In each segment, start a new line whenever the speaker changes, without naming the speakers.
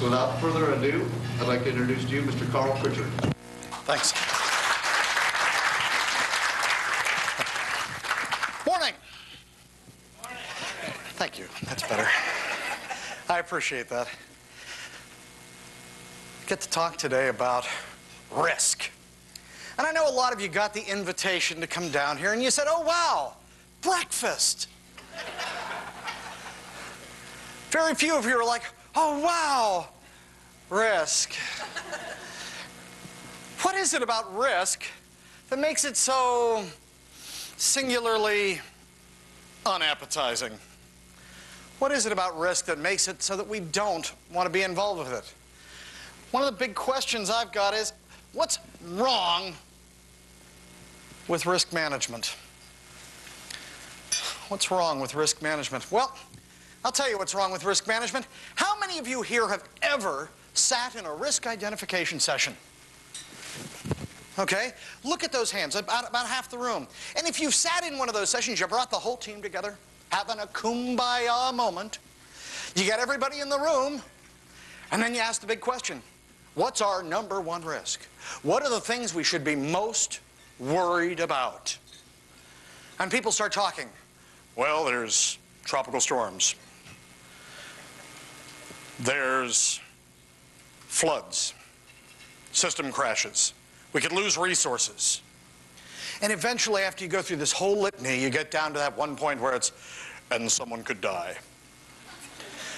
without further ado, I'd like to introduce to you Mr. Carl Pritchard.
Thanks. Morning. Morning. Thank you. That's better. I appreciate that. Get to talk today about risk. And I know a lot of you got the invitation to come down here and you said, oh, wow, breakfast. Very few of you are like, oh, wow, risk. What is it about risk that makes it so singularly unappetizing? What is it about risk that makes it so that we don't want to be involved with it? One of the big questions I've got is, what's wrong with risk management? What's wrong with risk management? Well, I'll tell you what's wrong with risk management. How many of you here have ever sat in a risk identification session? Okay, look at those hands, about half the room. And if you've sat in one of those sessions, you brought the whole team together, having a kumbaya moment. You get everybody in the room, and then you ask the big question. What's our number one risk? What are the things we should be most worried about? And people start talking. Well, there's tropical storms. There's floods, system crashes. We could lose resources. And eventually, after you go through this whole litany, you get down to that one point where it's, and someone could die.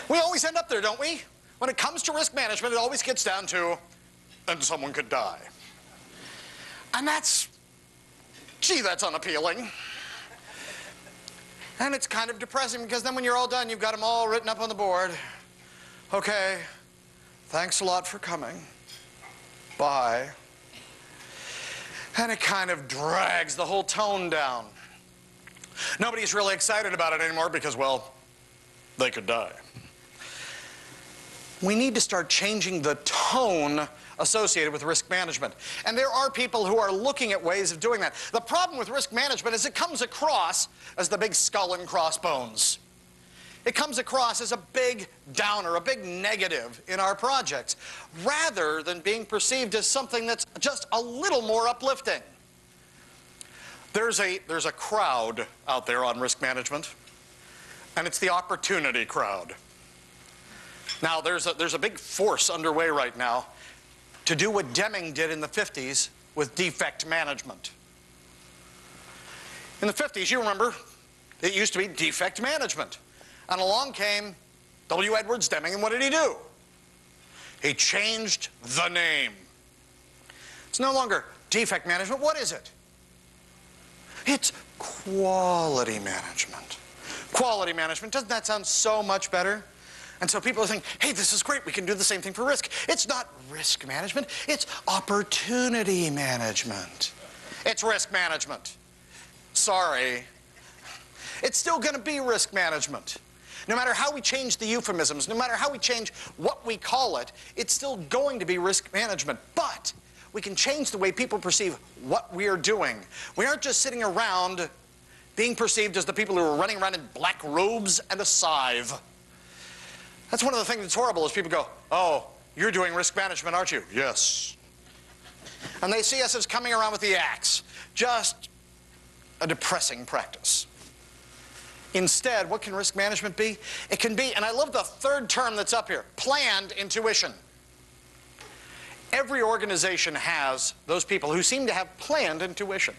We always end up there, don't we? When it comes to risk management, it always gets down to, and someone could die. And that's, gee, that's unappealing. And it's kind of depressing because then when you're all done, you've got them all written up on the board. Okay, thanks a lot for coming. Bye. And it kind of drags the whole tone down. Nobody's really excited about it anymore because, well, they could die. We need to start changing the tone associated with risk management. And there are people who are looking at ways of doing that. The problem with risk management is it comes across as the big skull and crossbones. It comes across as a big downer, a big negative in our projects, rather than being perceived as something that's just a little more uplifting. There's a crowd out there on risk management, and it's the opportunity crowd. Now, there's a big force underway right now to do what Deming did in the 50s with defect management. In the 50s, you remember, it used to be defect management. And along came W. Edwards Deming, and what did he do? He changed the name. It's no longer defect management. What is it? It's quality management. Quality management. Doesn't that sound so much better? And so people are saying, hey, this is great. We can do the same thing for risk. It's not risk management. It's opportunity management. It's risk management. Sorry. It's still going to be risk management. No matter how we change the euphemisms, no matter how we change what we call it, it's still going to be risk management. But we can change the way people perceive what we are doing. We aren't just sitting around being perceived as the people who are running around in black robes and a scythe. That's one of the things that's horrible is people go, oh, you're doing risk management, aren't you? Yes. And they see us as coming around with the axe. Just a depressing practice. Instead, what can risk management be? It can be, and I love the third term that's up here, planned intuition. Every organization has those people who seem to have planned intuition.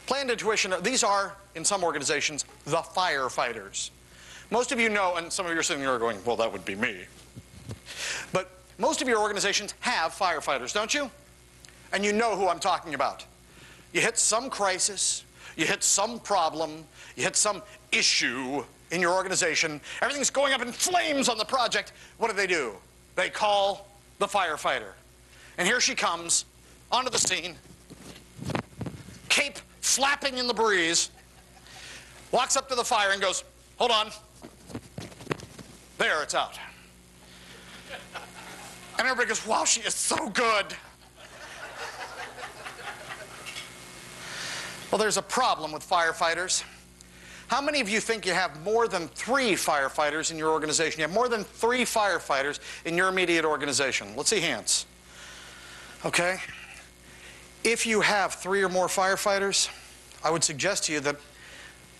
Planned intuition, these are, in some organizations, the firefighters. Most of you know, and some of you are sitting there going, well, that would be me. But most of your organizations have firefighters, don't you? And you know who I'm talking about. You hit some crisis, you hit some problem, you hit some issue in your organization, everything's going up in flames on the project. What do? They call the firefighter. And here she comes onto the scene, cape flapping in the breeze, walks up to the fire and goes, hold on. There, it's out. And everybody goes, wow, she is so good. Well, there's a problem with firefighters. How many of you think you have more than 3 firefighters in your organization? You have more than 3 firefighters in your immediate organization. Let's see hands. Okay. If you have 3 or more firefighters, I would suggest to you that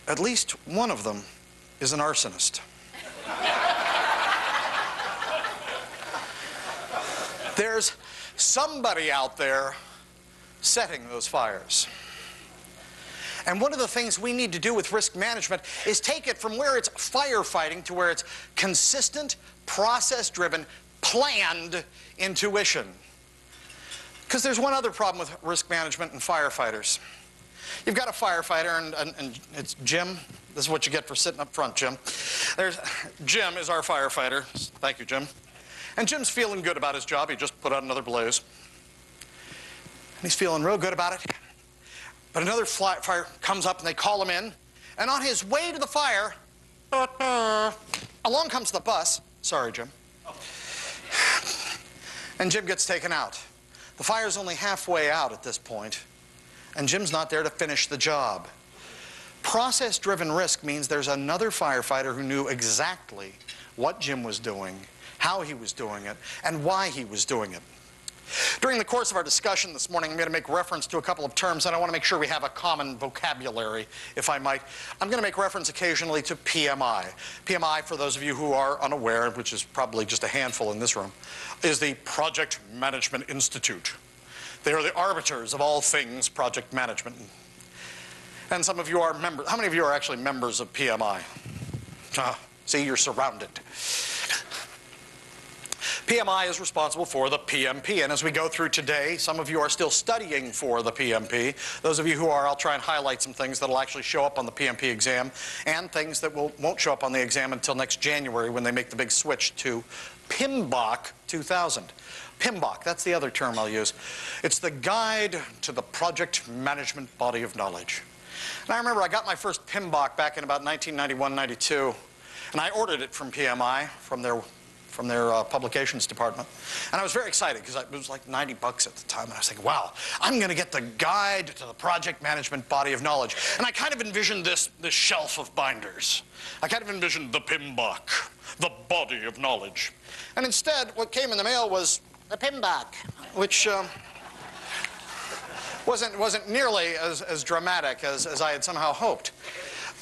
at least one of them is an arsonist. There's somebody out there setting those fires. And one of the things we need to do with risk management is take it from where it's firefighting to where it's consistent, process-driven, planned intuition. Because there's one other problem with risk management and firefighters. You've got a firefighter, and it's Jim. This is what you get for sitting up front, Jim. Jim is our firefighter. Thank you, Jim. And Jim's feeling good about his job. He just put out another blaze. And he's feeling real good about it. But another fire comes up, and they call him in. And on his way to the fire, along comes the bus. Sorry, Jim. And Jim gets taken out. The fire's only halfway out at this point, and Jim's not there to finish the job. Process-driven risk means there's another firefighter who knew exactly what Jim was doing, how he was doing it, and why he was doing it. During the course of our discussion this morning, I'm going to make reference to a couple of terms, and I want to make sure we have a common vocabulary, if I might. I'm going to make reference occasionally to PMI. PMI, for those of you who are unaware, which is probably just a handful in this room, is the Project Management Institute. They are the arbiters of all things project management. And some of you are members. How many of you are actually members of PMI? See, you're surrounded. PMI is responsible for the PMP, and as we go through today, some of you are still studying for the PMP. Those of you who are, I'll try and highlight some things that will actually show up on the PMP exam, and things that won't show up on the exam until next January when they make the big switch to PMBOK 2000. PMBOK, that's the other term I'll use. It's the Guide to the Project Management Body of Knowledge. And I remember I got my first PMBOK back in about 1991-92, and I ordered it from PMI, from their publications department. And I was very excited because it was like 90 bucks at the time. And I was thinking, wow, I'm going to get the Guide to the Project Management Body of Knowledge. And I kind of envisioned this shelf of binders. I kind of envisioned the PMBOK, the body of knowledge. And instead, what came in the mail was the PMBOK, which wasn't nearly as dramatic as I had somehow hoped.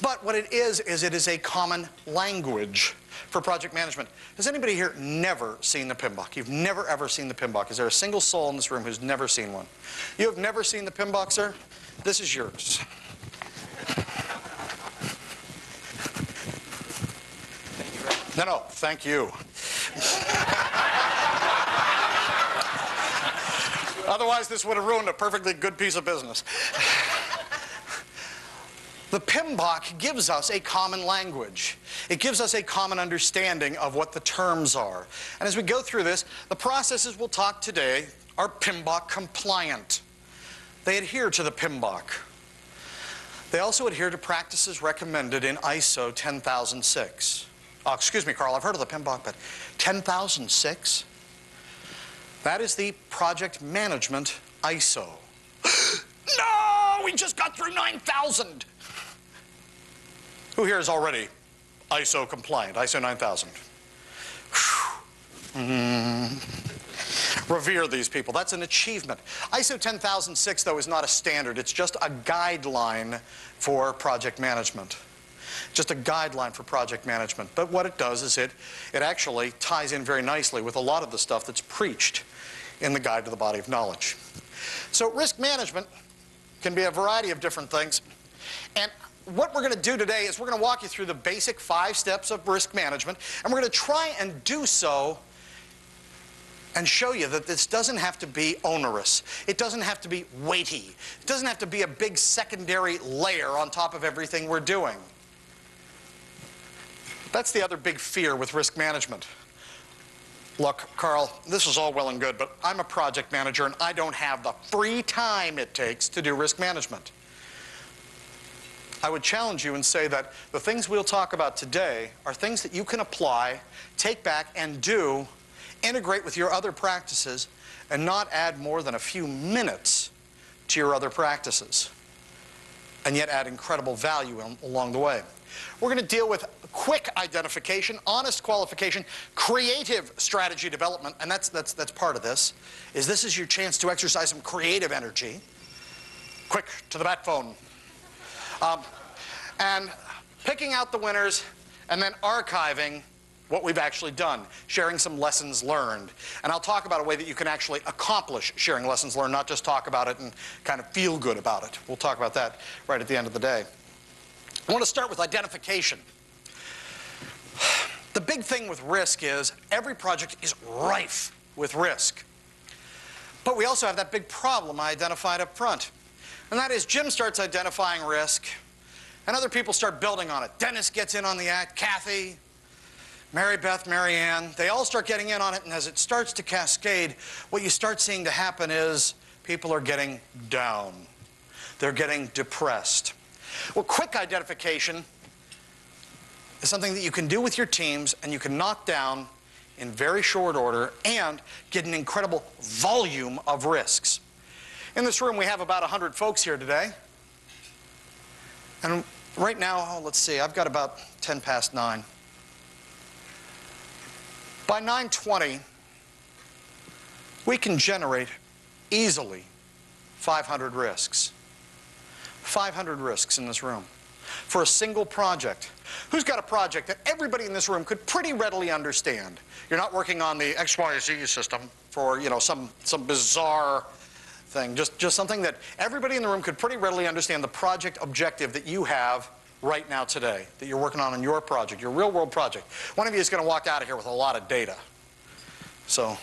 But what it is it is a common language for project management. Has anybody here never seen the PMBOK? You've never, ever seen the PMBOK. Is there a single soul in this room who's never seen one? You have never seen the PMBOK, sir? This is yours. No, thank you. Otherwise, this would have ruined a perfectly good piece of business. The PMBOK gives us a common language. It gives us a common understanding of what the terms are. And as we go through this, the processes we'll talk today are PMBOK compliant. They adhere to the PMBOK. They also adhere to practices recommended in ISO 10006. Oh, excuse me, Carl, I've heard of the PMBOK, but 10006? That is the project management ISO. No, we just got through 9,000. Who here is already ISO compliant, ISO 9000? Revere these people. That's an achievement. ISO 10006, though, is not a standard. It's just a guideline for project management. Just a guideline for project management. But what it does is it actually ties in very nicely with a lot of the stuff that's preached in the Guide to the Body of Knowledge. So risk management can be a variety of different things. And what we're going to do today is we're going to walk you through the basic 5 steps of risk management, and we're going to try and do so and show you that this doesn't have to be onerous. It doesn't have to be weighty. It doesn't have to be a big secondary layer on top of everything we're doing. That's the other big fear with risk management. Look, Carl, this is all well and good, but I'm a project manager and I don't have the free time it takes to do risk management. I would challenge you and say that the things we'll talk about today are things that you can apply, take back, and do, integrate with your other practices, and not add more than a few minutes to your other practices. and yet add incredible value along the way. We're going to deal with quick identification, honest qualification, creative strategy development, and that's part of this. This is your chance to exercise some creative energy. Quick, to the bat phone. And picking out the winners, and then archiving what we've actually done, sharing some lessons learned. And I'll talk about a way that you can actually accomplish sharing lessons learned, not just talk about it and kind of feel good about it. We'll talk about that right at the end of the day. I want to start with identification. The big thing with risk is every project is rife with risk. But we also have that big problem I identified up front. And that is Jim starts identifying risk, and other people start building on it. Dennis gets in on the act, Kathy, Mary Beth, Mary Ann, they all start getting in on it, and as it starts to cascade, what you start seeing to happen is people are getting down. They're getting depressed. Well, quick identification is something that you can do with your teams, and you can knock down in very short order and get an incredible volume of risks. In this room, we have about 100 folks here today. And right now, let's see, I've got about 10 past 9. By 9:20, we can generate easily 500 risks. 500 risks in this room for a single project. Who's got a project that everybody in this room could pretty readily understand? You're not working on the XYZ system for, you know, some bizarre thing. Just something that everybody in the room could pretty readily understand, the project objective that you have right now today, that you're working on your project, your real-world project. One of you is going to walk out of here with a lot of data. So,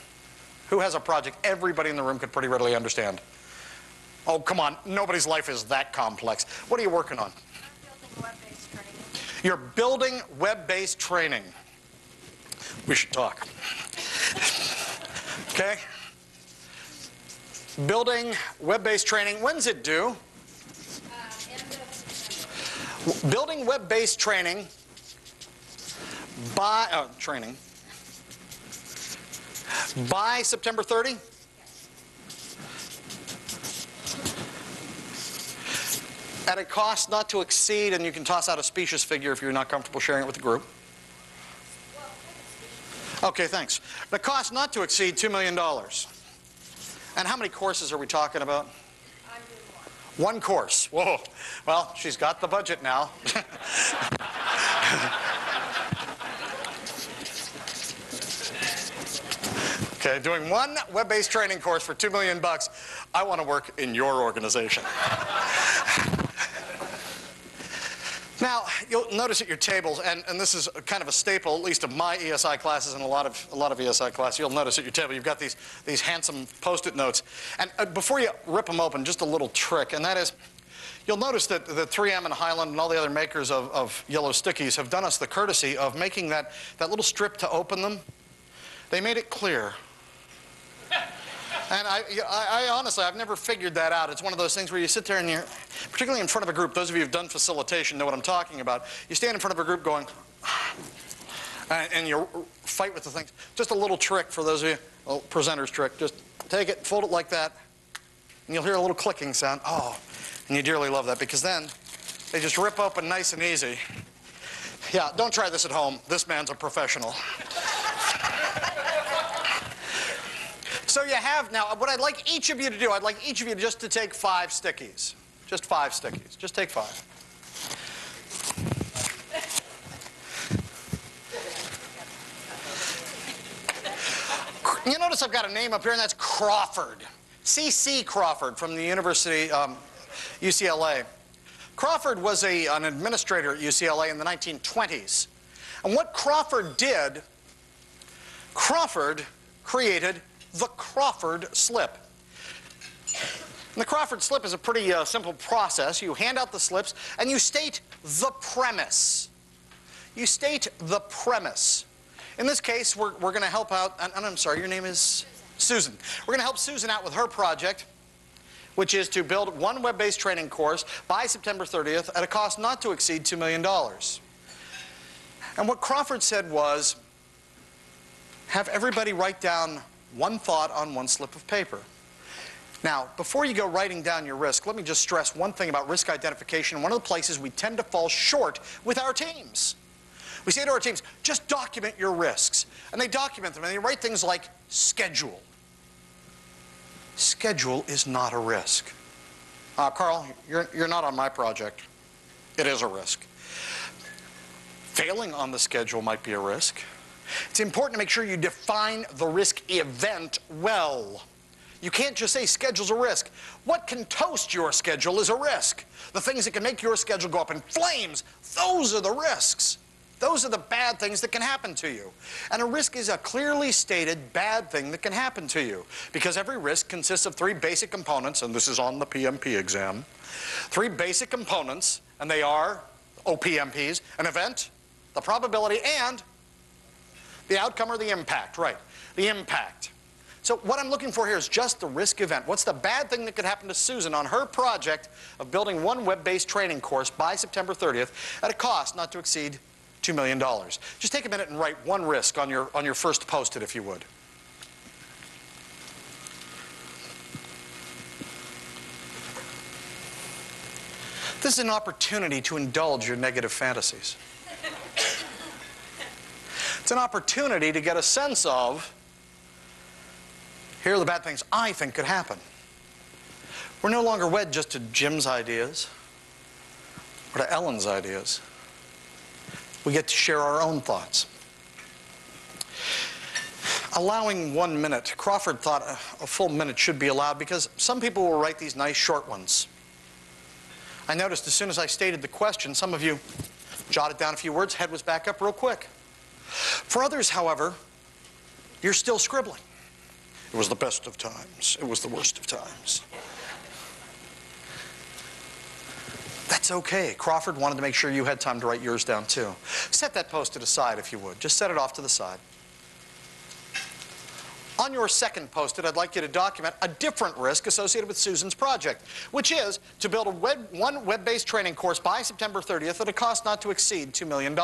who has a project everybody in the room could pretty readily understand? Oh, come on. Nobody's life is that complex. What are you working on?
I'm building web-based training.
You're building web-based training. We should talk. Okay? Building web-based training. When's it due?
End of September.
Building web-based training by by September 30? At a cost not to exceed, and you can toss out a specious figure if you're not comfortable sharing it with the group. Okay, thanks. The cost not to exceed $2 million. And how many courses are we talking about?
I'm doing one.
One course. Whoa. Well, she's got the budget now. Okay, doing one web-based training course for $2 million. I want to work in your organization. Now, you'll notice at your tables, and this is kind of a staple, at least of my ESI classes and a lot of ESI classes, you'll notice at your table you've got these handsome Post-it notes. And before you rip them open, just a little trick, and that is, you'll notice that the 3M and Highland and all the other makers of yellow stickies have done us the courtesy of making that little strip to open them. They made it clear. And I honestly, I've never figured that out. It's one of those things where you sit there and you're, particularly in front of a group, those of you who've done facilitation know what I'm talking about. You stand in front of a group going, and you fight with the things. Just a little trick for those of you, a little presenter's trick. Just take it, fold it like that, and you'll hear a little clicking sound. Oh, and you dearly love that because then they just rip open nice and easy. Yeah, don't try this at home. This man's a professional. So you have now, what I'd like each of you to do, I'd like each of you just to take 5 stickies. Just 5 stickies. Just take 5. You notice I've got a name up here, and that's Crawford. C.C. Crawford from the University, UCLA. Crawford was an administrator at UCLA in the 1920s. And what Crawford did, Crawford created the Crawford slip. And the Crawford slip is a pretty simple process. You hand out the slips and you state the premise. You state the premise. In this case, we're going to help out, and I'm sorry, your name is Susan. We're going to help Susan out with her project, which is to build one web-based training course by September 30th at a cost not to exceed $2 million. And what Crawford said was, have everybody write down one thought on one slip of paper. Now, before you go writing down your risk, let me just stress one thing about risk identification. One of the places we tend to fall short with our teams. We say to our teams, just document your risks. And they document them, and they write things like schedule. Schedule is not a risk. Carl, you're not on my project. It is a risk. Failing on the schedule might be a risk. It's important to make sure you define the risk event well. You can't just say schedule's a risk. What can toast your schedule is a risk. The things that can make your schedule go up in flames, those are the risks. Those are the bad things that can happen to you. And a risk is a clearly stated bad thing that can happen to you. Because every risk consists of three basic components, and this is on the PMP exam. Three basic components, and they are OPMPs, an event, the probability, and the outcome or the impact, right? The impact. So what I'm looking for here is just the risk event. What's the bad thing that could happen to Susan on her project of building one web-based training course by September 30th at a cost not to exceed $2 million? Just take a minute and write one risk on your first post-it, if you would. This is an opportunity to indulge your negative fantasies. It's an opportunity to get a sense of, here are the bad things I think could happen. We're no longer wed just to Jim's ideas or to Ellen's ideas. We get to share our own thoughts. Allowing 1 minute. Crawford thought a full minute should be allowed because some people will write these nice short ones. I noticed as soon as I stated the question, some of you jotted down a few words, head was back up real quick. For others, however, you're still scribbling. It was the best of times. It was the worst of times. That's okay. Crawford wanted to make sure you had time to write yours down too. Set that post-it aside if you would. Just set it off to the side. On your second post-it, I'd like you to document a different risk associated with Susan's project, which is to build one web-based training course by September 30th at a cost not to exceed $2 million.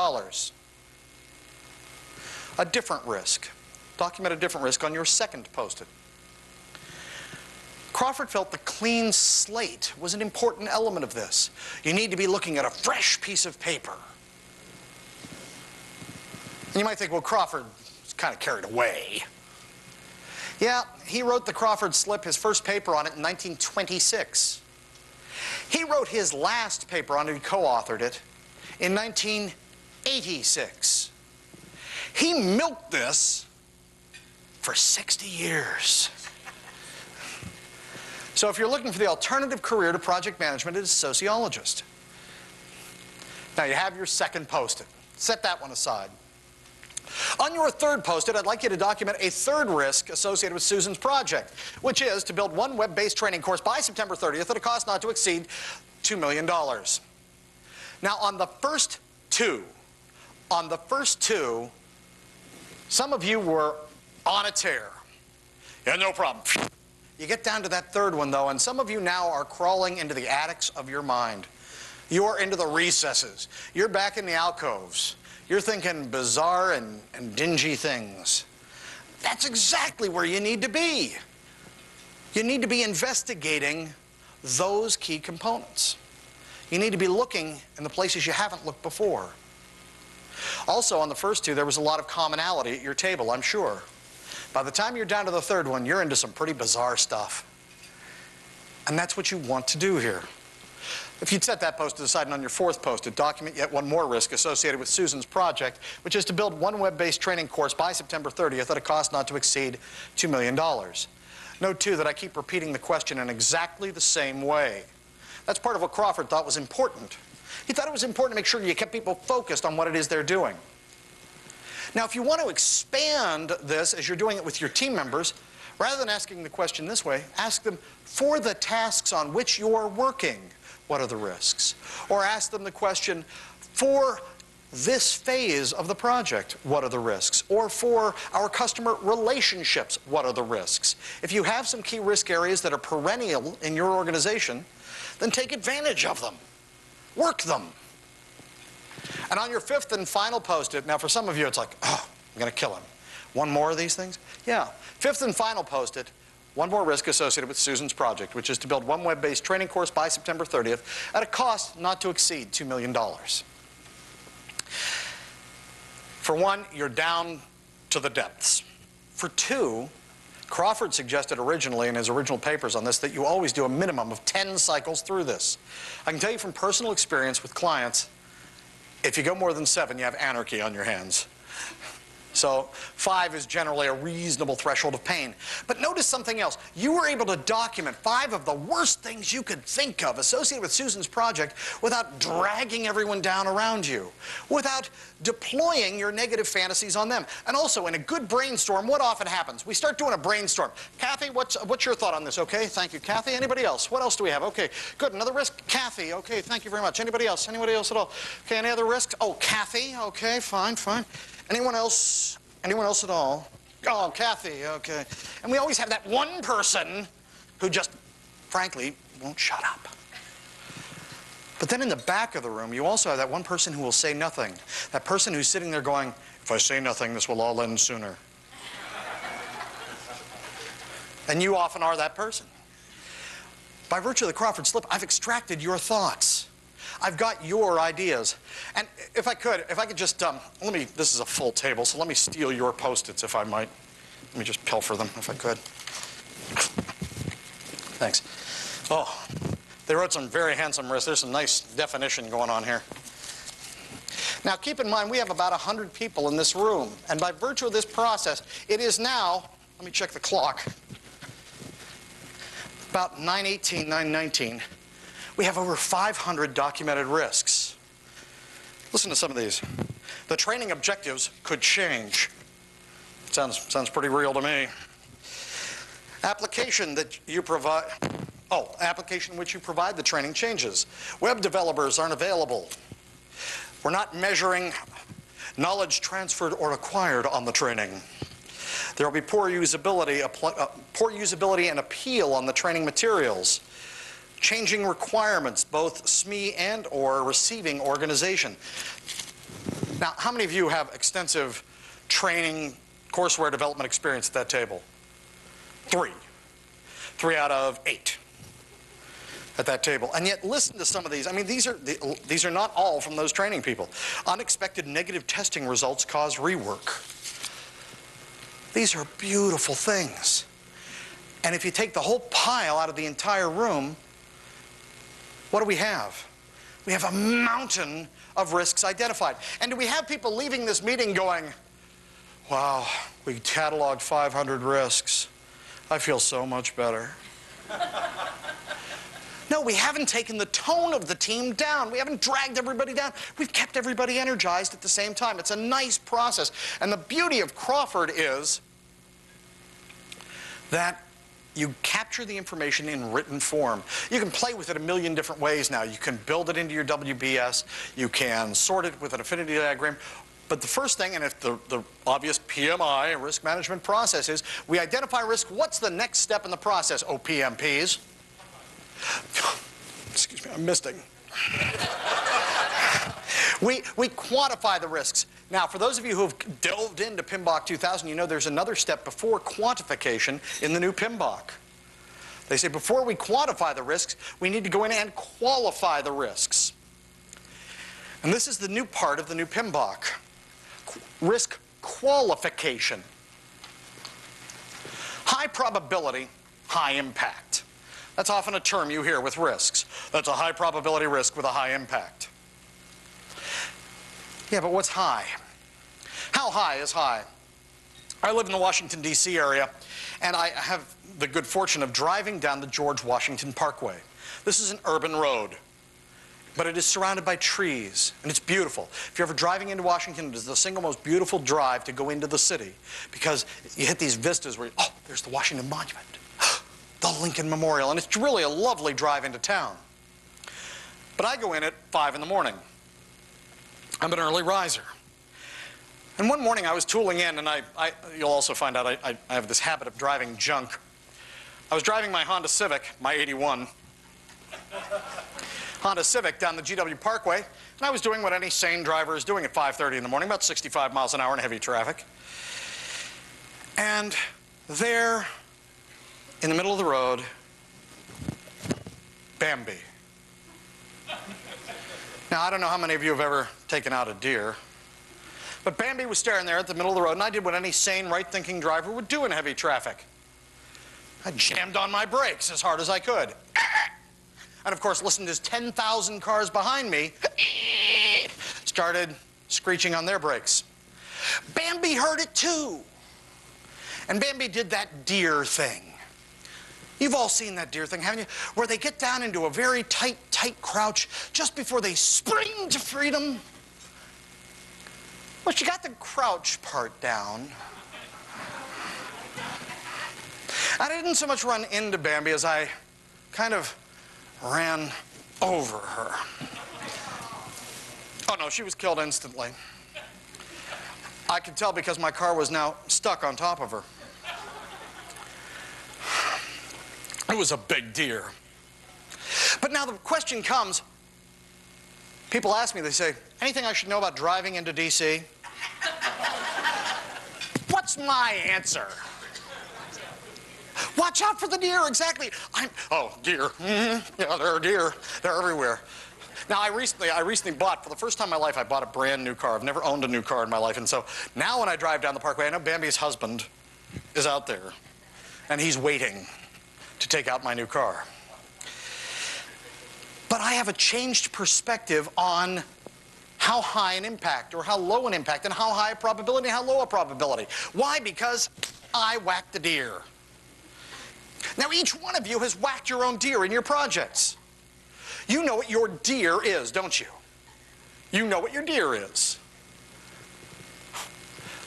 A different risk. Document a different risk on your second post-it. Crawford felt the clean slate was an important element of this. You need to be looking at a fresh piece of paper. And you might think, well, Crawford was kind of carried away. Yeah, he wrote the Crawford slip, his first paper on it, in 1926. He wrote his last paper on it, he co-authored it, in 1986. He milked this for 60 years. So if you're looking for the alternative career to project management, it is sociologist. Now you have your second post-it. Set that one aside. On your third post-it, I'd like you to document a third risk associated with Susan's project, which is to build one web-based training course by September 30th at a cost not to exceed $2 million. Now on the first two, some of you were on a tear. Yeah, no problem. You get down to that third one, though, and some of you now are crawling into the attics of your mind. You're into the recesses. You're back in the alcoves. You're thinking bizarre and dingy things. That's exactly where you need to be. You need to be investigating those key components. You need to be looking in the places you haven't looked before. Also, on the first two, there was a lot of commonality at your table, I'm sure. By the time you're down to the third one, you're into some pretty bizarre stuff. And that's what you want to do here. If you'd set that post-it aside, and on your fourth post-it, document yet one more risk associated with Susan's project, which is to build one web-based training course by September 30th at a cost not to exceed $2 million. Note, too, that I keep repeating the question in exactly the same way. That's part of what Crawford thought was important. He thought it was important to make sure you kept people focused on what it is they're doing. Now, if you want to expand this as you're doing it with your team members, rather than asking the question this way, ask them, for the tasks on which you're working, what are the risks? Or ask them the question, for this phase of the project, what are the risks? Or for our customer relationships, what are the risks? If you have some key risk areas that are perennial in your organization, then take advantage of them. Work them. And on your fifth and final post-it, now for some of you it's like, oh, I'm going to kill him. One more of these things? Yeah. Fifth and final post-it, one more risk associated with Susan's project, which is to build one web-based training course by September 30th at a cost not to exceed $2 million. For one, you're down to the depths. For two, Crawford suggested originally in his original papers on this that you always do a minimum of 10 cycles through this. I can tell you from personal experience with clients, if you go more than 7, you have anarchy on your hands. So 5 is generally a reasonable threshold of pain. But notice something else. You were able to document 5 of the worst things you could think of associated with Susan's project without dragging everyone down around you, without deploying your negative fantasies on them. And also, in a good brainstorm, what often happens? We start doing a brainstorm. Kathy, what's your thought on this? Okay, thank you. Kathy, anybody else? What else do we have? Okay, good. Another risk? Kathy, okay, thank you very much. Anybody else? Anybody else at all? Okay, any other risks? Oh, Kathy, okay, fine, fine. Anyone else? Anyone else at all? Oh, Kathy, okay. And we always have that one person who just, frankly, won't shut up. But then in the back of the room, you also have that one person who will say nothing. That person who's sitting there going, if I say nothing, this will all end sooner. And you often are that person. By virtue of the Crawford slip, I've extracted your thoughts. I've got your ideas. And if I could just, this is a full table, so let me steal your Post-its if I might. Let me just pilfer them if I could. Thanks. Oh, they wrote some very handsome risks. There's some nice definition going on here. Now, keep in mind, we have about 100 people in this room. And by virtue of this process, it is now, let me check the clock, about 9:18, 9:19. We have over 500 documented risks. Listen to some of these. The training objectives could change. Sounds pretty real to me. Application that you provide. Oh, application in which you provide the training changes. Web developers aren't available. We're not measuring knowledge transferred or acquired on the training. There will be poor usability and appeal on the training materials. Changing requirements, both SME and or receiving organization. Now, how many of you have extensive training, courseware development experience at that table? 3. 3 out of 8 at that table. And yet, listen to some of these. I mean, these are not all from those training people. Unexpected negative testing results cause rework. These are beautiful things. And if you take the whole pile out of the entire room, what do we have? We have a mountain of risks identified. And do we have people leaving this meeting going, wow, we cataloged 500 risks. I feel so much better. No, we haven't taken the tone of the team down. We haven't dragged everybody down. We've kept everybody energized at the same time. It's a nice process. And the beauty of Crawford is that you capture the information in written form. You can play with it a million different ways now. You can build it into your WBS. You can sort it with an affinity diagram. But the first thing, and if the obvious PMI, risk management process is, we identify risk. What's the next step in the process? OPMPs. Excuse me, I'm misting. We quantify the risks. Now, for those of you who have delved into PMBOK 2000, you know there's another step before quantification in the new PMBOK. They say before we quantify the risks, we need to go in and qualify the risks. And this is the new part of the new PMBOK. Risk qualification. High probability, high impact. That's often a term you hear with risks. That's a high probability risk with a high impact. Yeah, but what's high? How high is high? I live in the Washington, D.C. area, and I have the good fortune of driving down the George Washington Parkway. This is an urban road, but it is surrounded by trees, and it's beautiful. If you're ever driving into Washington, it is the single most beautiful drive to go into the city, because you hit these vistas where, oh, there's the Washington Monument, the Lincoln Memorial, and it's really a lovely drive into town. But I go in at 5 in the morning. I'm an early riser. And one morning I was tooling in, and you'll also find out I have this habit of driving junk. I was driving my Honda Civic, my 81, Honda Civic down the GW Parkway, and I was doing what any sane driver is doing at 5:30 in the morning, about 65 miles an hour in heavy traffic. And there in the middle of the road, Bambi. Now, I don't know how many of you have ever taken out a deer, but Bambi was staring there at the middle of the road, and I did what any sane, right-thinking driver would do in heavy traffic. I jammed on my brakes as hard as I could. And of course, listened as 10,000 cars behind me started screeching on their brakes. Bambi heard it too. And Bambi did that deer thing. You've all seen that deer thing, haven't you? Where they get down into a very tight crouch just before they spring to freedom. Well, she got the crouch part down. I didn't so much run into Bambi as I kind of ran over her. Oh no, she was killed instantly. I could tell because my car was now stuck on top of her. It was a big deer. But now the question comes, people ask me, they say, anything I should know about driving into D.C.? What's my answer? Watch out for the deer, exactly. Oh, deer. Yeah, there are deer. They're everywhere. Now, I recently bought, for the first time in my life, I bought a brand new car. I've never owned a new car in my life. And so now when I drive down the parkway, I know Bambi's husband is out there. And he's waiting to take out my new car. But I have a changed perspective on how high an impact or how low an impact and how high a probability and how low a probability. Why? Because I whacked the deer. Now, each one of you has whacked your own deer in your projects. You know what your deer is, don't you? You know what your deer is.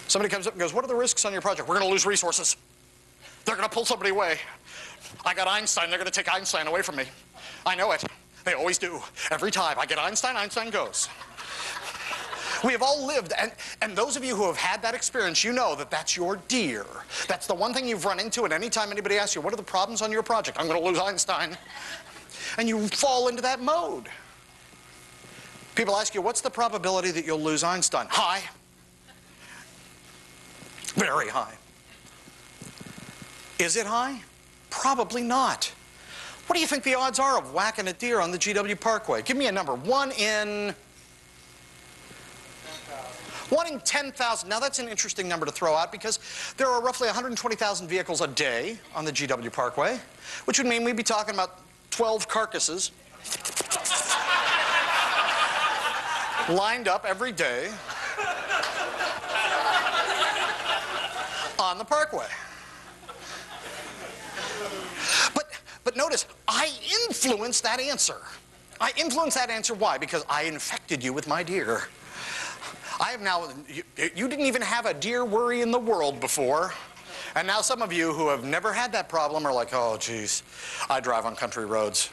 Somebody comes up and goes, what are the risks on your project? We're going to lose resources. They're going to pull somebody away. I got Einstein. They're going to take Einstein away from me. I know it. They always do. Every time I get Einstein, Einstein goes. We have all lived, and those of you who have had that experience, you know that that's your deer. That's the one thing you've run into, and any time anybody asks you, what are the problems on your project? I'm going to lose Einstein. And you fall into that mode. People ask you, what's the probability that you'll lose Einstein? High. Very high. Is it high? Probably not. What do you think the odds are of whacking a deer on the GW Parkway? Give me a number. 1 in 10,000. Now that's an interesting number to throw out because there are roughly 120,000 vehicles a day on the GW Parkway, which would mean we'd be talking about 12 carcasses lined up every day on the parkway. But notice, I influenced that answer. I influenced that answer. Why? Because I infected you with my deer. I have now, you didn't even have a deer worry in the world before. And now some of you who have never had that problem are like, oh, geez, I drive on country roads.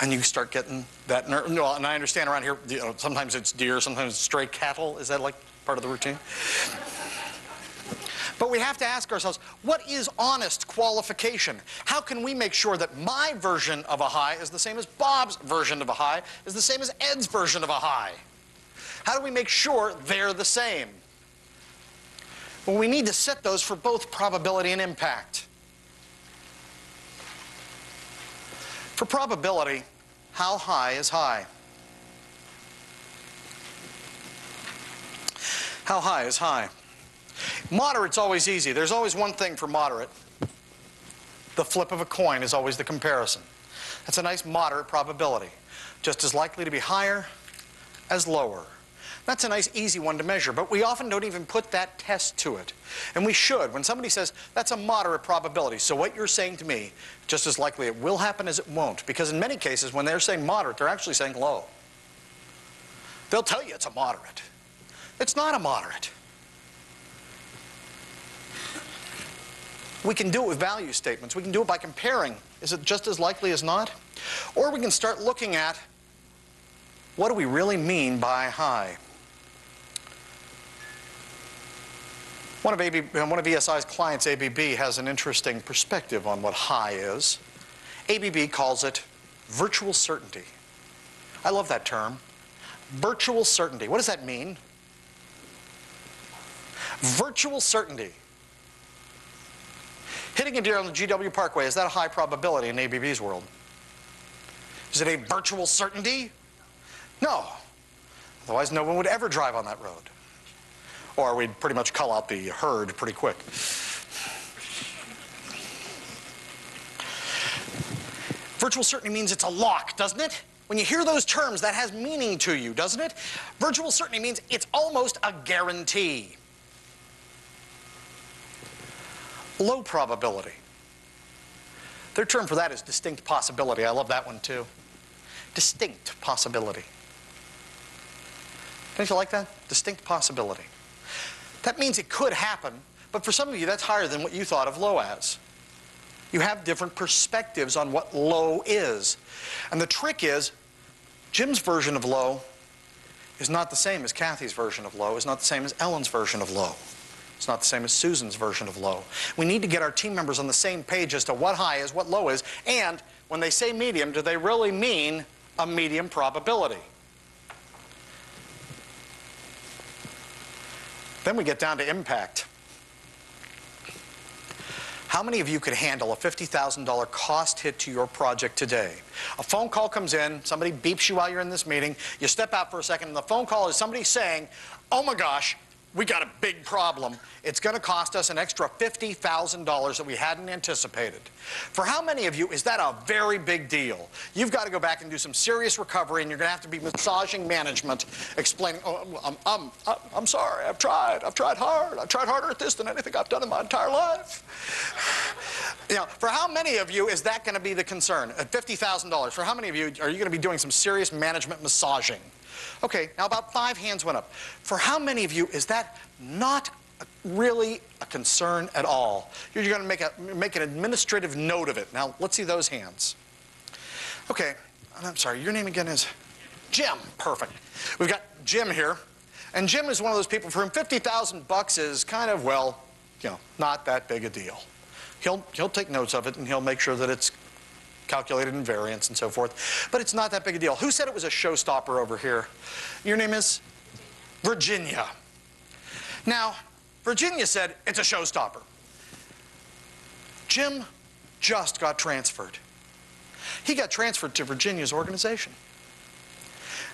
And you start getting that nerve. No, and I understand around here, you know, sometimes it's deer, sometimes it's stray cattle. Is that like part of the routine? But we have to ask ourselves, what is honest qualification? How can we make sure that my version of a high is the same as Bob's version of a high, is the same as Ed's version of a high? How do we make sure they're the same? Well, we need to set those for both probability and impact. For probability, how high is high? How high is high? Moderate's always easy. There's always one thing for moderate. The flip of a coin is always the comparison. That's a nice moderate probability. Just as likely to be higher as lower. That's a nice easy one to measure, but we often don't even put that test to it. And we should. When somebody says, that's a moderate probability, so what you're saying to me, just as likely it will happen as it won't. Because in many cases, when they're saying moderate, they're actually saying low. They'll tell you it's a moderate. It's not a moderate. We can do it with value statements. We can do it by comparing. Is it just as likely as not? Or we can start looking at, what do we really mean by high? One of ESI's clients, ABB, has an interesting perspective on what high is. ABB calls it virtual certainty. I love that term. Virtual certainty. What does that mean? Virtual certainty. Hitting a deer on the GW Parkway, is that a high probability in ABB's world? Is it a virtual certainty? No. Otherwise, no one would ever drive on that road. Or we'd pretty much cull out the herd pretty quick. Virtual certainty means it's a lock, doesn't it? When you hear those terms, that has meaning to you, doesn't it? Virtual certainty means it's almost a guarantee. Low probability. Their term for that is distinct possibility. I love that one too. Distinct possibility. Don't you like that? Distinct possibility. That means it could happen, but for some of you that's higher than what you thought of low as. You have different perspectives on what low is. And the trick is, Jim's version of low is not the same as Kathy's version of low, is not the same as Ellen's version of low. It's not the same as Susan's version of low. We need to get our team members on the same page as to what high is, what low is, and when they say medium, do they really mean a medium probability? Then we get down to impact. How many of you could handle a $50,000 cost hit to your project today? A phone call comes in, somebody beeps you while you're in this meeting, you step out for a second, and the phone call is somebody saying, oh my gosh, we got a big problem. It's going to cost us an extra $50,000 that we hadn't anticipated. For how many of you is that a very big deal? You've got to go back and do some serious recovery, and you're going to have to be massaging management, explaining, oh, I'm sorry, I've tried hard. I've tried harder at this than anything I've done in my entire life. You know, for how many of you is that going to be the concern? At $50,000, for how many of you are you going to be doing some serious management massaging? Okay, now about 5 hands went up. For how many of you is that not really a concern at all? You're going to make an administrative note of it. Now, let's see those hands. Okay, I'm sorry, your name again is? Jim. Perfect. We've got Jim here. And Jim is one of those people for whom $50,000 is kind of, well, you know, not that big a deal. He'll take notes of it, and he'll make sure that it's calculated in variance and so forth. But it's not that big a deal. Who said it was a showstopper over here? Your name is? Virginia. Now, Virginia said it's a showstopper. Jim just got transferred. He got transferred to Virginia's organization.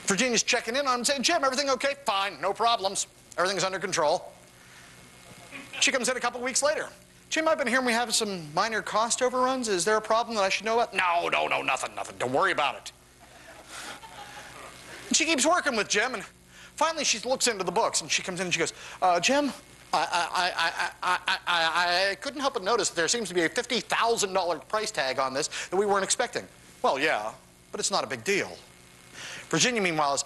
Virginia's checking in on him saying, Jim, everything okay? Fine, no problems. Everything's under control. She comes in a couple weeks later. Jim, I've been hearing we have some minor cost overruns. Is there a problem that I should know about? No, nothing. Don't worry about it. And she keeps working with Jim, and finally she looks into the books, and she comes in and she goes, Jim, I couldn't help but notice that there seems to be a $50,000 price tag on this that we weren't expecting. Well, yeah, but it's not a big deal. Virginia, meanwhile, is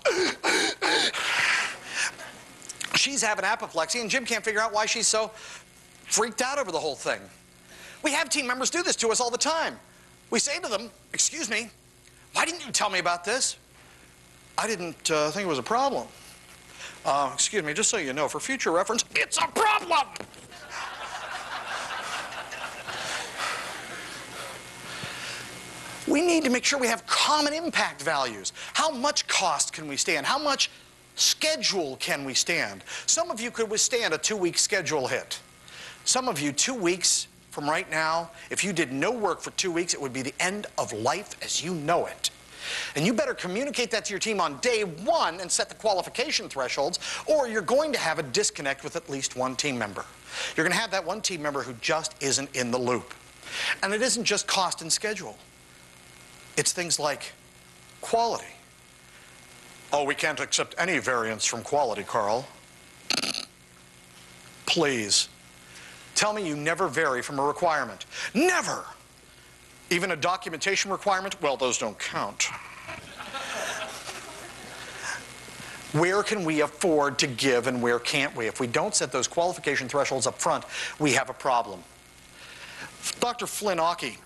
she's having apoplexy, and Jim can't figure out why she's so freaked out over the whole thing. We have team members do this to us all the time. We say to them, excuse me, why didn't you tell me about this? I didn't think it was a problem. Excuse me, just so you know, for future reference, it's a problem! We need to make sure we have common impact values. How much cost can we stand? How much schedule can we stand? Some of you could withstand a 2-week schedule hit. Some of you, 2 weeks from right now, if you did no work for 2 weeks, it would be the end of life as you know it. And you better communicate that to your team on day 1 and set the qualification thresholds, or you're going to have a disconnect with at least one team member. You're going to have that one team member who just isn't in the loop. And it isn't just cost and schedule. It's things like quality. Oh, we can't accept any variance from quality, Carl. Please. Tell me you never vary from a requirement. Never! Even a documentation requirement? Well, those don't count. Where can we afford to give and where can't we? If we don't set those qualification thresholds up front, we have a problem. Dr. Flynn Aukie,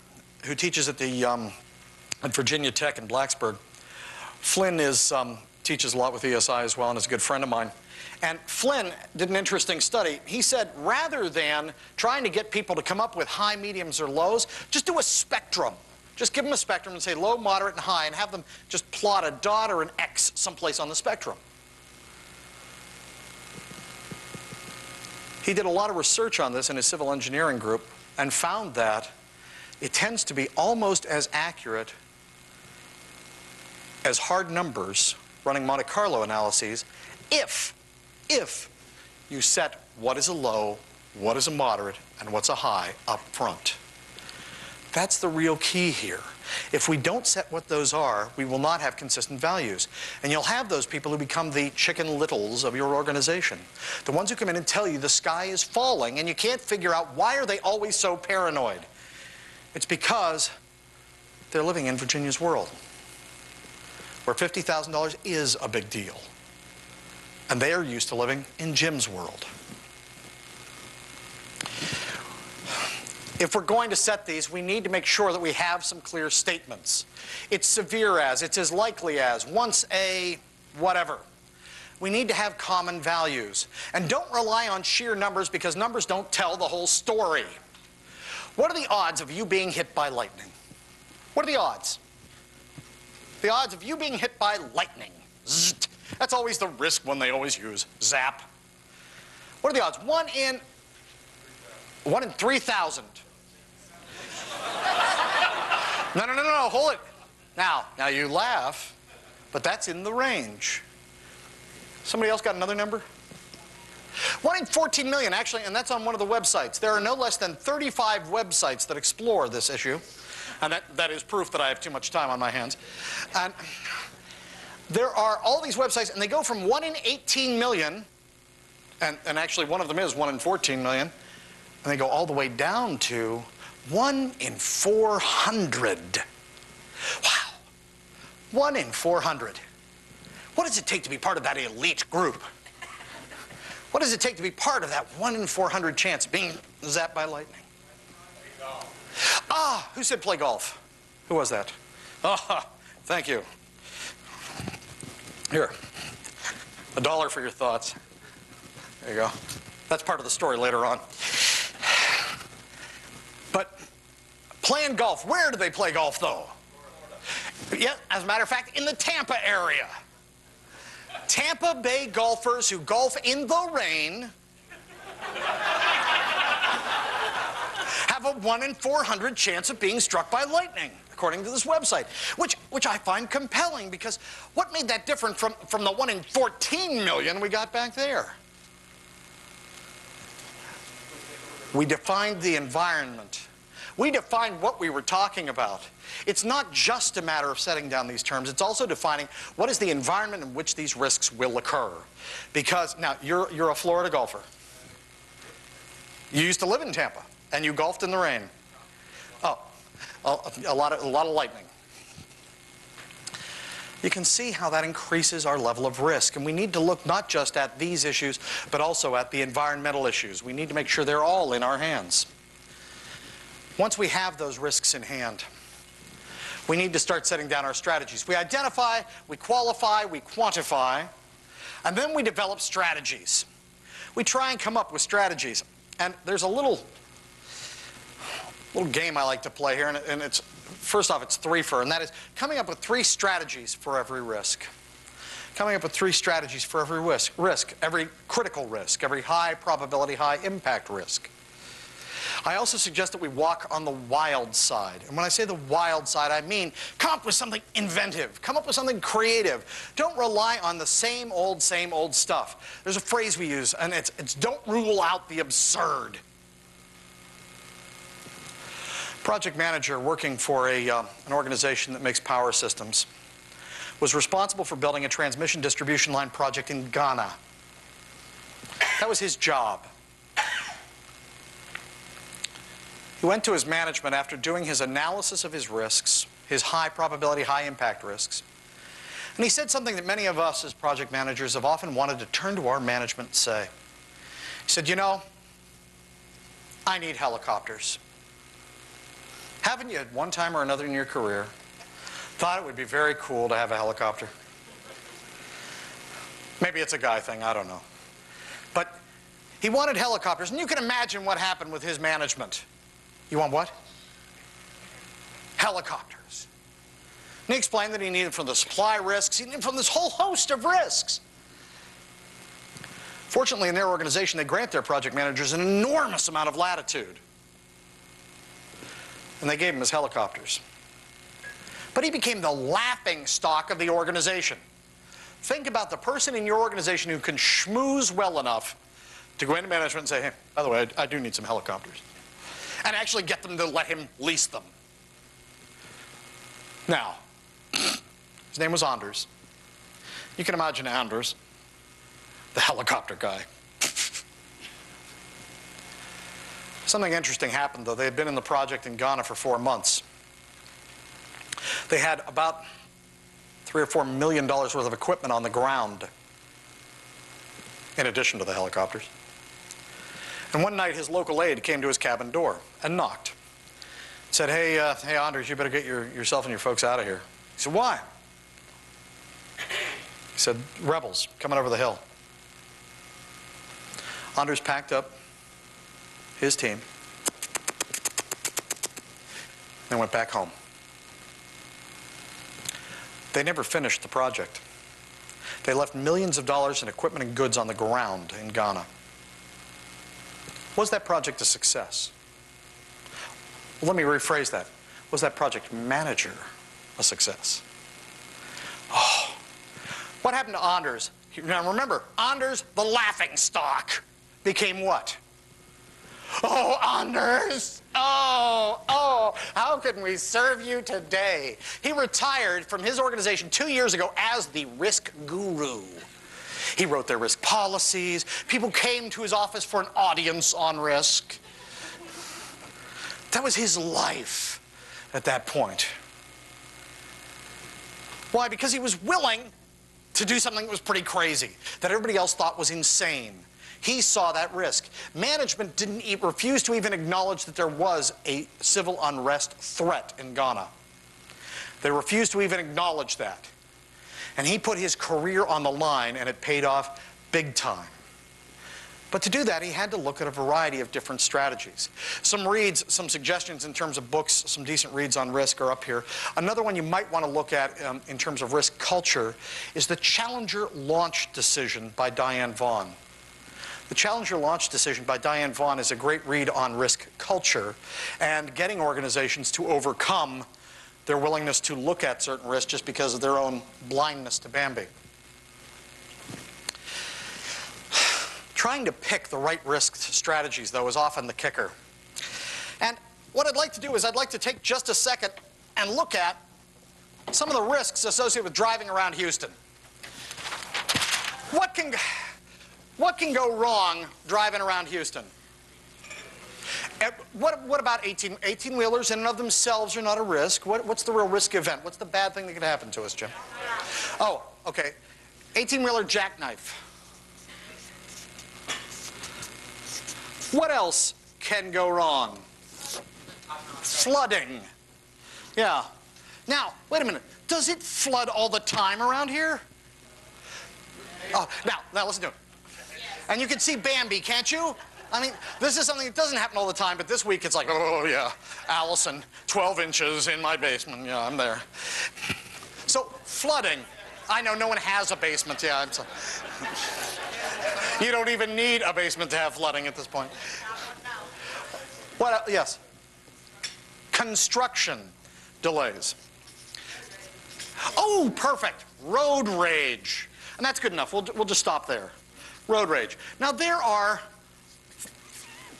who teaches at Virginia Tech in Blacksburg, Flynn teaches a lot with ESI as well and is a good friend of mine. And Flynn did an interesting study. He said rather than trying to get people to come up with high, mediums, or lows, just do a spectrum. Just give them a spectrum and say low, moderate, and high, and have them just plot a dot or an X someplace on the spectrum. He did a lot of research on this in his civil engineering group. and found that it tends to be almost as accurate as hard numbers running Monte Carlo analyses if you set what is a low, what is a moderate, and what's a high up front. That's the real key here. If we don't set what those are, we will not have consistent values. And you'll have those people who become the Chicken Littles of your organization. The ones who come in and tell you the sky is falling and you can't figure out why are they always so paranoid. It's because they're living in Virginia's world, where $50,000 is a big deal. And they are used to living in Jim's world. If we're going to set these, we need to make sure that we have some clear statements. It's severe as, it's as likely as, once a whatever. We need to have common values. And don't rely on sheer numbers, because numbers don't tell the whole story. What are the odds of you being hit by lightning? What are the odds? The odds of you being hit by lightning. Zzzt. That's always the risk one they always use. Zap. What are the odds? 1 in 3,000. No, hold it. Now you laugh, but that's in the range. Somebody else got another number? 1 in 14 million, actually, and that's on one of the websites. There are no less than 35 websites that explore this issue, and that is proof that I have too much time on my hands. And there are all these websites, and they go from 1 in 18 million, and actually one of them is 1 in 14 million, and they go all the way down to 1 in 400. Wow. 1 in 400. What does it take to be part of that elite group? What does it take to be part of that 1 in 400 chance of being zapped by lightning? Ah, who said play golf? Who was that? Ah, thank you. Here, $1 for your thoughts. There you go. That's part of the story later on. But playing golf, where do they play golf, though? Yeah, as a matter of fact, in the Tampa area. Tampa Bay golfers who golf in the rain have a 1 in 400 chance of being struck by lightning, according to this website, which I find compelling, because what made that different from the 1 in 14 million we got back there? We defined the environment. We defined what we were talking about. It's not just a matter of setting down these terms. It's also defining what is the environment in which these risks will occur. Because, now, you're a Florida golfer. You used to live in Tampa, and you golfed in the rain. Oh, a lot of lightning. You can see how that increases our level of risk. And we need to look not just at these issues, but also at the environmental issues. We need to make sure they're all in our hands. Once we have those risks in hand, we need to start setting down our strategies. We identify, we qualify, we quantify, and then we develop strategies. We try and come up with strategies. And there's a little game I like to play here, and it's, first off, it's threefer, and that is coming up with 3 strategies for every risk. Coming up with 3 strategies for every risk, every critical risk, every high probability, high impact risk. I also suggest that we walk on the wild side. And when I say the wild side, I mean come up with something inventive. Come up with something creative. Don't rely on the same old stuff. There's a phrase we use, and it's don't rule out the absurd. Project manager working for an organization that makes power systems was responsible for building a transmission distribution line project in Ghana. That was his job. He went to his management after doing his analysis of his risks, his high probability, high impact risks. And he said something that many of us as project managers have often wanted to turn to our management and say. He said, you know, I need helicopters. Haven't you at one time or another in your career thought it would be very cool to have a helicopter? Maybe it's a guy thing, I don't know. But he wanted helicopters, and you can imagine what happened with his management. You want what? Helicopters. And he explained that he needed from the supply risks, he needed from this whole host of risks. Fortunately, in their organization, they grant their project managers an enormous amount of latitude. and they gave him his helicopters. But he became the laughing stock of the organization. Think about the person in your organization who can schmooze well enough to go into management and say, hey, by the way, I do need some helicopters. And actually get them to let him lease them. Now, his name was Anders. You can imagine Anders, the helicopter guy. Something interesting happened, though. They had been in the project in Ghana for 4 months. They had about $3 or $4 million worth of equipment on the ground, in addition to the helicopters. And one night, his local aide came to his cabin door and knocked. Said, hey, Anders, you better get yourself and your folks out of here. He said, why? He said, rebels coming over the hill. Anders packed up his team and went back home. They never finished the project. They left millions of dollars in equipment and goods on the ground in Ghana. Was that project a success? Well, let me rephrase that. Was that project manager a success? Oh, what happened to Anders? Now remember, Anders, the laughing stock, became what? Oh, Anders! Oh, how can we serve you today? He retired from his organization 2 years ago as the risk guru. He wrote their risk policies. People came to his office for an audience on risk. That was his life at that point. Why? Because he was willing to do something that was pretty crazy, that everybody else thought was insane. He saw that risk. Management refused to even acknowledge that there was a civil unrest threat in Ghana. They refused to even acknowledge that. And he put his career on the line, and it paid off big time. But to do that, he had to look at a variety of different strategies. Some reads, some suggestions in terms of books, some decent reads on risk are up here. Another one you might want to look at in terms of risk culture is the Challenger Launch Decision by Diane Vaughan. The Challenger Launch Decision by Diane Vaughan is a great read on risk culture and getting organizations to overcome their willingness to look at certain risks just because of their own blindness to Bambi. Trying to pick the right risk strategies, though, is often the kicker. And what I'd like to do is I'd like to take just a second and look at some of the risks associated with driving around Houston. What can go wrong driving around Houston? What about 18-wheelers in and of themselves are not a risk? What's the real risk event? What's the bad thing that could happen to us, Jim? Oh, okay. 18-wheeler jackknife. What else can go wrong? Flooding. Yeah. Now, wait a minute. Does it flood all the time around here? Oh, now listen to it. And you can see Bambi, can't you? I mean, this is something that doesn't happen all the time, but this week it's like, oh yeah, Allison, 12 inches in my basement. Yeah, I'm there. So, flooding. I know no one has a basement. Yeah, you don't even need a basement to have flooding at this point. What? Yes. Construction delays. Oh, perfect. Road rage. And that's good enough. We'll just stop there. Road rage. Now, there are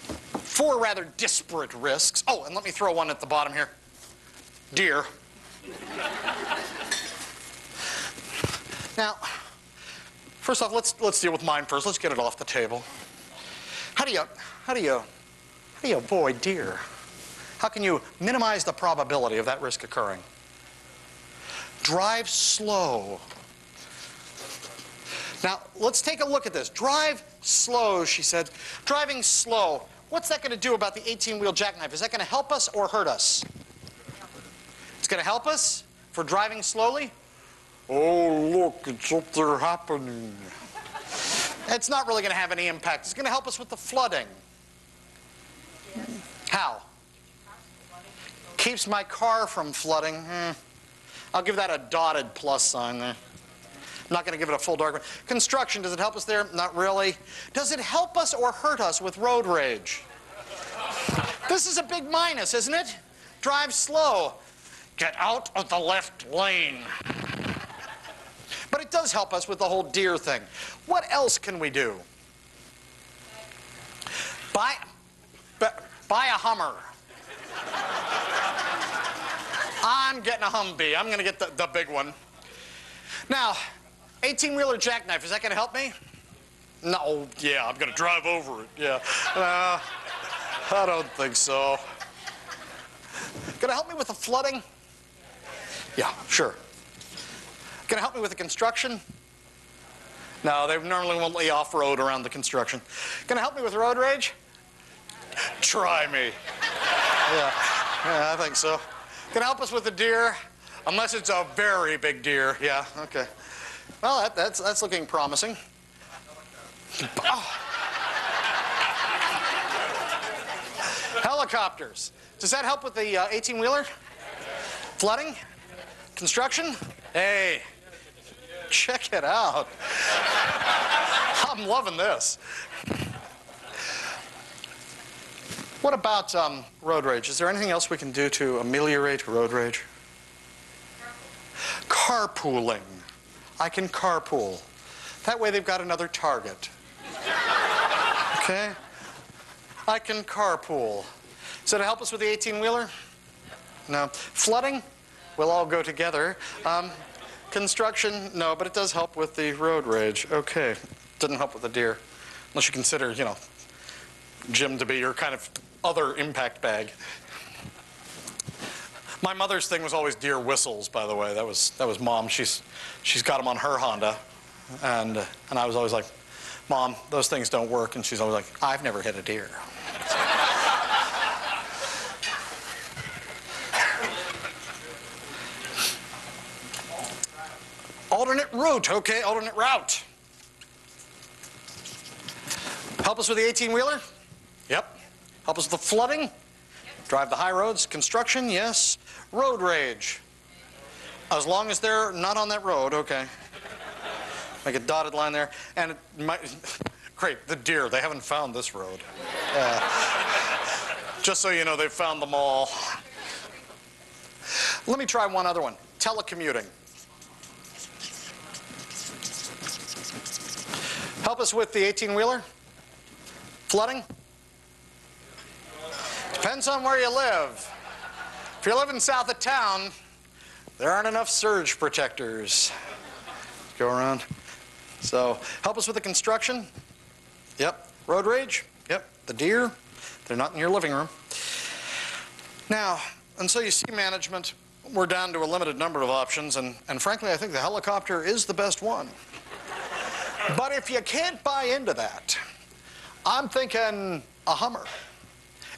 4 rather disparate risks. Oh, and let me throw one at the bottom here. Deer. Now, first off, let's deal with mine first. Let's get it off the table. How do you avoid deer? How can you minimize the probability of that risk occurring? Drive slow. Now, let's take a look at this. Drive slow, she said. Driving slow. What's that going to do about the 18-wheel jackknife? Is that going to help us or hurt us? It's going to help us for driving slowly? Oh, look, it's up there happening. It's not really going to have any impact. It's going to help us with the flooding. How? Keeps my car from flooding. I'll give that a dotted plus sign there. I'm not going to give it a full dark. Construction, does it help us there? Not really. Does it help us or hurt us with road rage? This is a big minus, isn't it? drive slow. Get out of the left lane. But it does help us with the whole deer thing. What else can we do? Buy a Hummer. I'm getting a Humvee. I'm going to get the big one. Now, 18-wheeler jackknife, is that going to help me? No, yeah, I'm going to drive over it, yeah. I don't think so. Going to help me with the flooding? Yeah, sure. Going to help me with the construction? No, they normally won't let you off-road around the construction. Going to help me with road rage? Try me. Yeah, I think so. Going to help us with the deer? Unless it's a very big deer. Yeah, okay. Well, that's looking promising. Oh. Helicopters. Does that help with the 18-wheeler? Flooding? Construction? Hey, check it out. I'm loving this. What about road rage? Is there anything else we can do to ameliorate road rage? Carpooling. I can carpool. That way they've got another target. Okay? I can carpool. So to help us with the 18-wheeler? No. Flooding? We'll all go together. Construction? No, but it does help with the road rage. Okay. Didn't help with the deer. Unless you consider, you know, Jim to be your kind of other impact bag. My mother's thing was always deer whistles, by the way. That was Mom. She's got them on her Honda. And I was always like, Mom, those things don't work. And she's always like, I've never hit a deer. Alternate route, okay, alternate route. Help us with the 18-wheeler? Yep. Help us with the flooding? Yep. Drive the high roads? Construction? Yes. Road rage? As long as they're not on that road, okay. Make a dotted line there. And it might, great, the deer, they haven't found this road. Just so you know, they've found them all. Let me try one other one. Telecommuting. Help us with the 18-wheeler? Flooding? Depends on where you live. If you're living south of town, there aren't enough surge protectors. Go around. So, help us with the construction? Yep. Road rage? Yep. The deer? They're not in your living room. Now, and so you see management, we're down to a limited number of options, and frankly, I think the helicopter is the best one. But if you can't buy into that, I'm thinking a Hummer.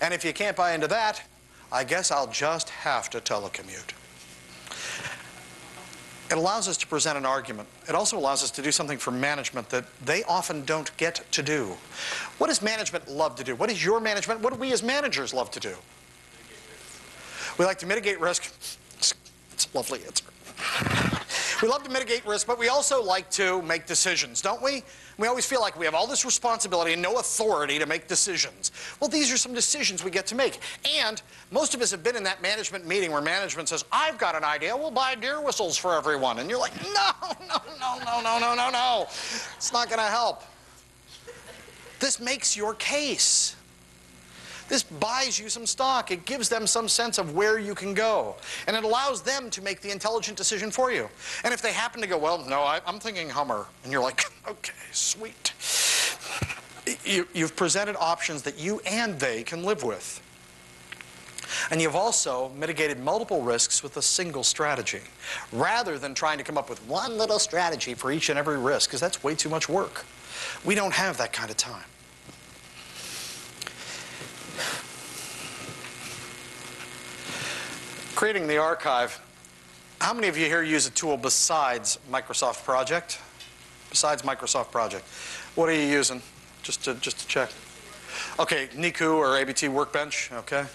And if you can't buy into that, I guess I'll just have to telecommute. It allows us to present an argument. It also allows us to do something for management that they often don't get to do. What does management love to do? What is your management? What do we as managers love to do? We like to mitigate risk. It's a lovely answer. We love to mitigate risk, but we also like to make decisions, don't we? We always feel like we have all this responsibility and no authority to make decisions. Well, these are some decisions we get to make. And most of us have been in that management meeting where management says, I've got an idea, we'll buy deer whistles for everyone. And you're like, no. It's not going to help. This makes your case. This buys you some stock. It gives them some sense of where you can go. And it allows them to make the intelligent decision for you. And if they happen to go, well, no, I'm thinking Hummer. And you're like, okay, sweet. You've presented options that you and they can live with. And you've also mitigated multiple risks with a single strategy, rather than trying to come up with one little strategy for each and every risk, because that's way too much work. We don't have that kind of time. Creating the archive. How many of you here use a tool besides Microsoft Project? Besides Microsoft Project. What are you using? Just to check. Okay, Niku or ABT Workbench, okay.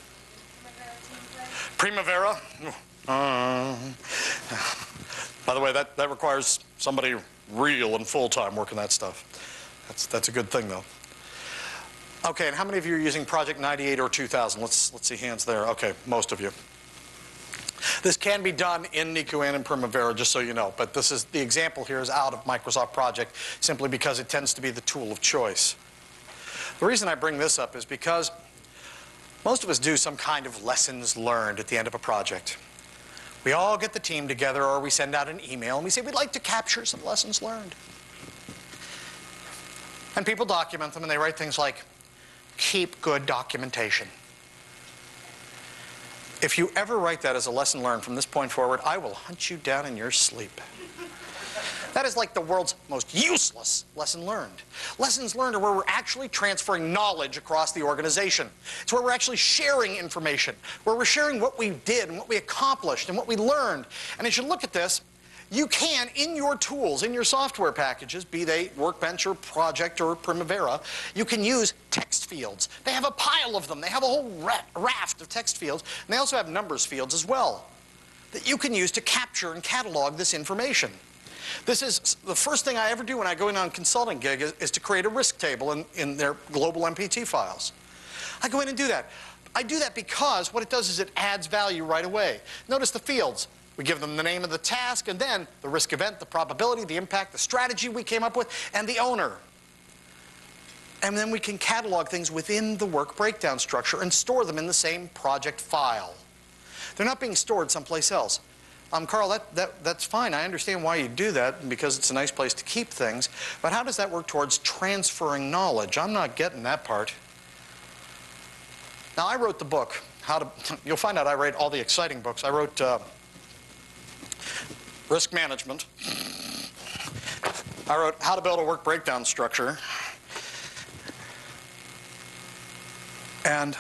Primavera. By the way, that requires somebody real and full-time working that stuff. That's a good thing, though. Okay, and how many of you are using Project 98 or 2000? Let's see hands there. Okay, most of you. This can be done in Niku and in Primavera, just so you know, but this is, the example here is out of Microsoft Project simply because it tends to be the tool of choice. The reason I bring this up is because most of us do some kind of lessons learned at the end of a project. We all get the team together, or we send out an email and we say we'd like to capture some lessons learned. And people document them and they write things like, keep good documentation. If you ever write that as a lesson learned from this point forward, I will hunt you down in your sleep. That is like the world's most useless lesson learned. Lessons learned are where we're actually transferring knowledge across the organization. It's where we're actually sharing information, where we're sharing what we did and what we accomplished and what we learned. And as you look at this, you can, in your tools, in your software packages, be they Workbench or Project or Primavera, you can use text fields. They have a pile of them. They have a whole raft of text fields. And they also have numbers fields as well that you can use to capture and catalog this information. This is the first thing I ever do when I go in on a consulting gig is to create a risk table in their global MPT files. I go in and do that. I do that because what it does is it adds value right away. Notice the fields. We give them the name of the task, and then the risk event, the probability, the impact, the strategy we came up with, and the owner. And then we can catalog things within the work breakdown structure and store them in the same project file. They're not being stored someplace else. Carl, that's fine. I understand why you do that, because it's a nice place to keep things. But how does that work towards transferring knowledge? I'm not getting that part. Now, I wrote the book. You'll find out I write all the exciting books. I wrote Risk Management. I wrote How to Build a Work Breakdown Structure. And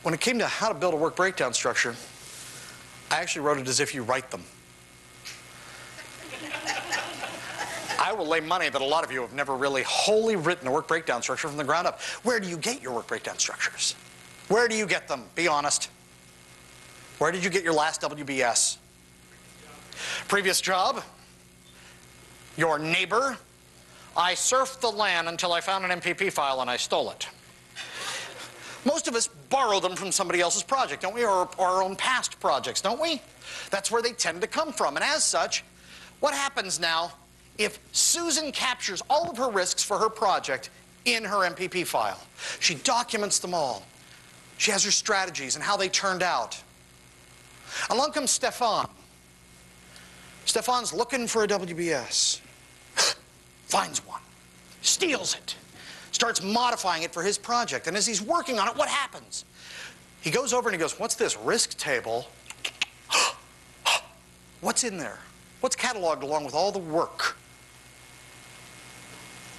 when it came to how to build a work breakdown structure, I actually wrote it as if you write them. I will lay money that a lot of you have never really wholly written a work breakdown structure from the ground up. Where do you get your work breakdown structures? Where do you get them? Be honest. Where did you get your last WBS? Previous job? Your neighbor? I surfed the land until I found an MPP file and I stole it. Most of us borrow them from somebody else's project, don't we? Or our own past projects, don't we? That's where they tend to come from. And as such, what happens now if Susan captures all of her risks for her project in her MPP file? She documents them all. She has her strategies and how they turned out. Along comes Stefan. Stefan's looking for a WBS. Finds one. Steals it. Starts modifying it for his project. And as he's working on it, what happens? He goes over and he goes, what's this risk table? What's in there? What's cataloged along with all the work?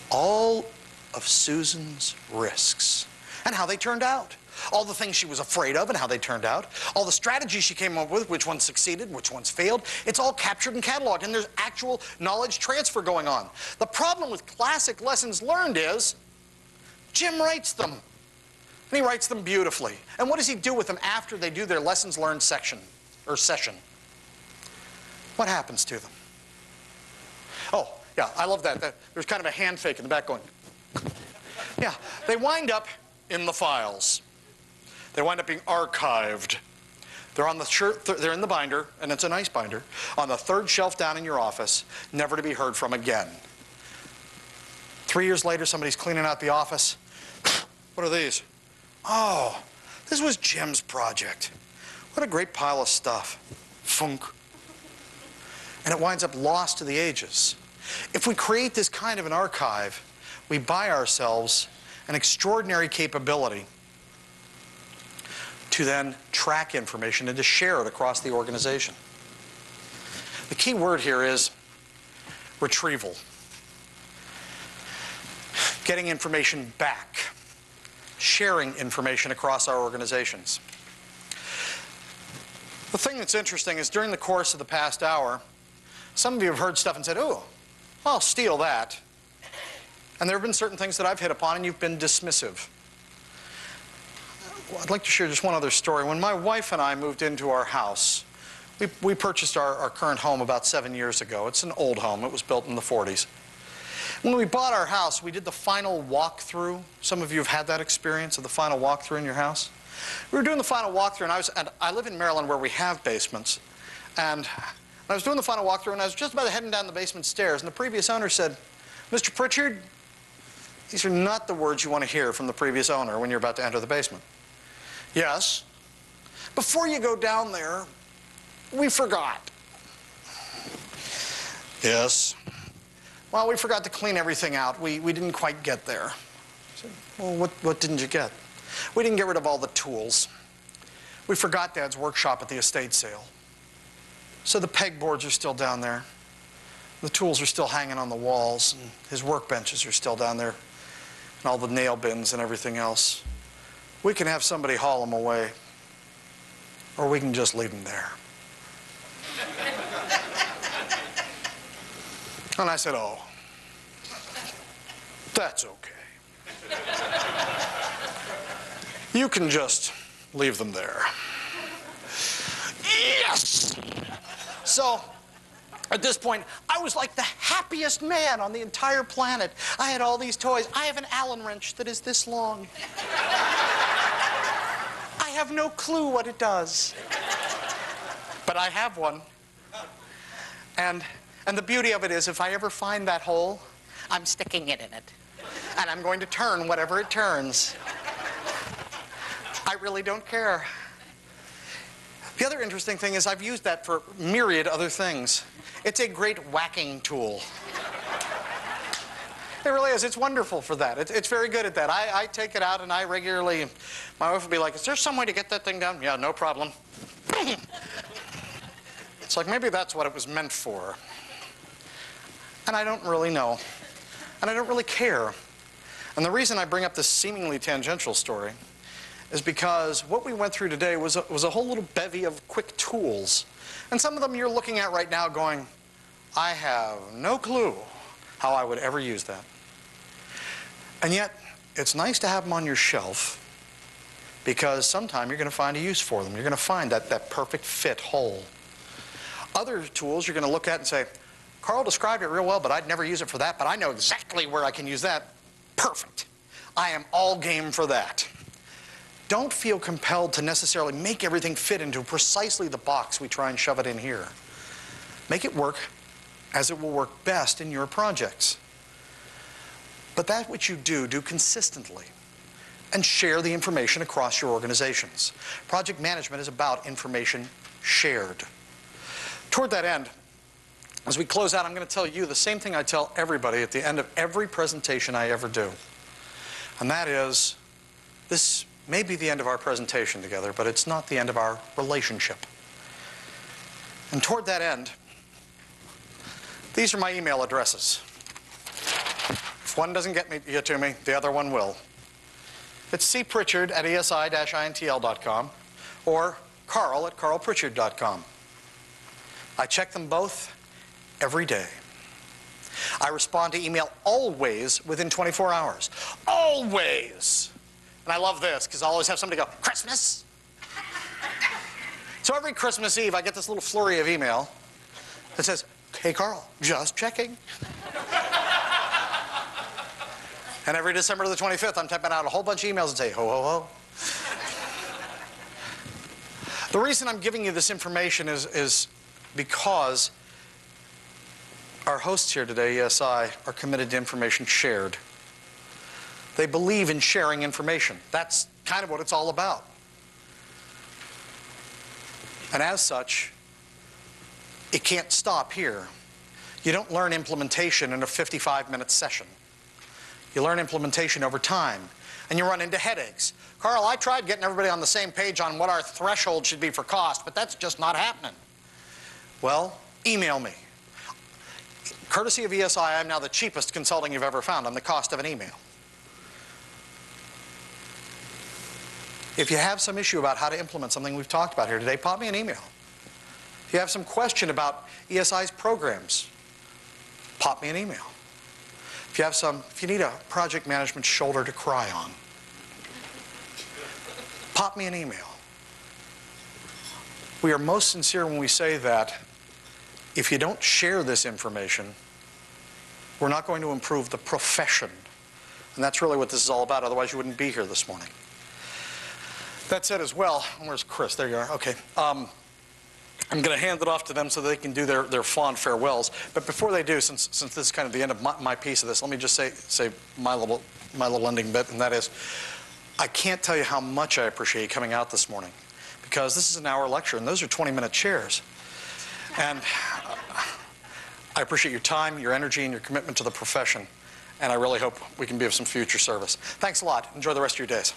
All of Susan's risks and how they turned out. All the things she was afraid of and how they turned out. All the strategies she came up with, which ones succeeded, which ones failed. It's all captured and cataloged, and there's actual knowledge transfer going on. The problem with classic lessons learned is Jim writes them, and he writes them beautifully. And what does he do with them after they do their lessons learned section, or session? What happens to them? Oh, yeah, I love that. There's kind of a hand fake in the back going. Yeah, they wind up in the files. They wind up being archived. They're on the shirt, they're in the binder, and it's a nice binder, on the third shelf down in your office, never to be heard from again. 3 years later, somebody's cleaning out the office. What are these? Oh, this was Jim's project. What a great pile of stuff. Funk. And it winds up lost to the ages. If we create this kind of an archive, we buy ourselves an extraordinary capability to then track information and to share it across the organization. The key word here is retrieval. Getting information back. Sharing information across our organizations. The thing that's interesting is during the course of the past hour, some of you have heard stuff and said, oh, I'll steal that. And there have been certain things that I've hit upon and you've been dismissive. Well, I'd like to share just one other story. When my wife and I moved into our house, we purchased our current home about 7 years ago. It's an old home. It was built in the 40s. When we bought our house, we did the final walkthrough. Some of you have had that experience of the final walkthrough in your house. We were doing the final walkthrough, and I live in Maryland where we have basements. And I was doing the final walkthrough, and I was just about heading down the basement stairs, and the previous owner said, "Mr. Pritchard, these are not the words you want to hear from the previous owner when you're about to enter the basement." "Yes." "Before you go down there, we forgot." "Yes." "Well, we forgot to clean everything out. We didn't quite get there." I said, "Well, what didn't you get?" "We didn't get rid of all the tools. We forgot Dad's workshop at the estate sale. So the pegboards are still down there. The tools are still hanging on the walls, and his workbenches are still down there, and all the nail bins and everything else. We can have somebody haul them away, or we can just leave them there." And I said, "Oh, that's okay. You can just leave them there." Yes! So, at this point, I was like the happiest man on the entire planet. I had all these toys. I have an Allen wrench that is this long. I have no clue what it does. But I have one. And the beauty of it is, if I ever find that hole, I'm sticking it in it. And I'm going to turn whatever it turns. I really don't care. The other interesting thing is I've used that for myriad other things. It's a great whacking tool. It really is. It's wonderful for that. It's very good at that. I take it out and I regularly, my wife will be like, "Is there some way to get that thing down?" "Yeah, no problem." It's like, maybe that's what it was meant for. And I don't really know. And I don't really care. And the reason I bring up this seemingly tangential story is because what we went through today was a whole little bevy of quick tools. And some of them you're looking at right now going, "I have no clue how I would ever use that." And yet, it's nice to have them on your shelf, because sometime you're going to find a use for them. You're going to find that perfect fit hole. Other tools you're going to look at and say, "Carl described it real well, but I'd never use it for that, but I know exactly where I can use that. Perfect. I am all game for that." Don't feel compelled to necessarily make everything fit into precisely the box we try and shove it in here. Make it work as it will work best in your projects. But that which you do consistently, and share the information across your organizations. Project management is about information shared. Toward that end, as we close out, I'm going to tell you the same thing I tell everybody at the end of every presentation I ever do. And that is, this may be the end of our presentation together, but it's not the end of our relationship. And toward that end, these are my email addresses. If one doesn't get to me, the other one will. It's cpritchard@esi-intl.com or carl@carlpritchard.com. I check them both every day. I respond to email always within 24 hours. Always! And I love this, because I always have somebody go, "Christmas?" So every Christmas Eve, I get this little flurry of email that says, "Hey, Carl, just checking." And every December the 25th, I'm typing out a whole bunch of emails and say, "Ho, ho, ho." The reason I'm giving you this information is because our hosts here today, ESI, are committed to information shared. They believe in sharing information. That's kind of what it's all about. And as such, it can't stop here. You don't learn implementation in a 55-minute session. You learn implementation over time, and you run into headaches. "Carl, I tried getting everybody on the same page on what our threshold should be for cost, but that's just not happening." Well, email me. Courtesy of ESI, I'm now the cheapest consulting you've ever found on the cost of an email. If you have some issue about how to implement something we've talked about here today, pop me an email. If you have some question about ESI's programs, pop me an email. If you need a project management shoulder to cry on, pop me an email. We are most sincere when we say that if you don't share this information, we're not going to improve the profession. And that's really what this is all about, otherwise you wouldn't be here this morning. That said as well, where's Chris? There you are. Okay. I'm going to hand it off to them so they can do their fond farewells. But before they do, since this is kind of the end of my piece of this, let me just say my little ending bit, and that is, I can't tell you how much I appreciate you coming out this morning, because this is an hour lecture, and those are 20-minute chairs. And I appreciate your time, your energy, and your commitment to the profession, and I really hope we can be of some future service. Thanks a lot. Enjoy the rest of your days.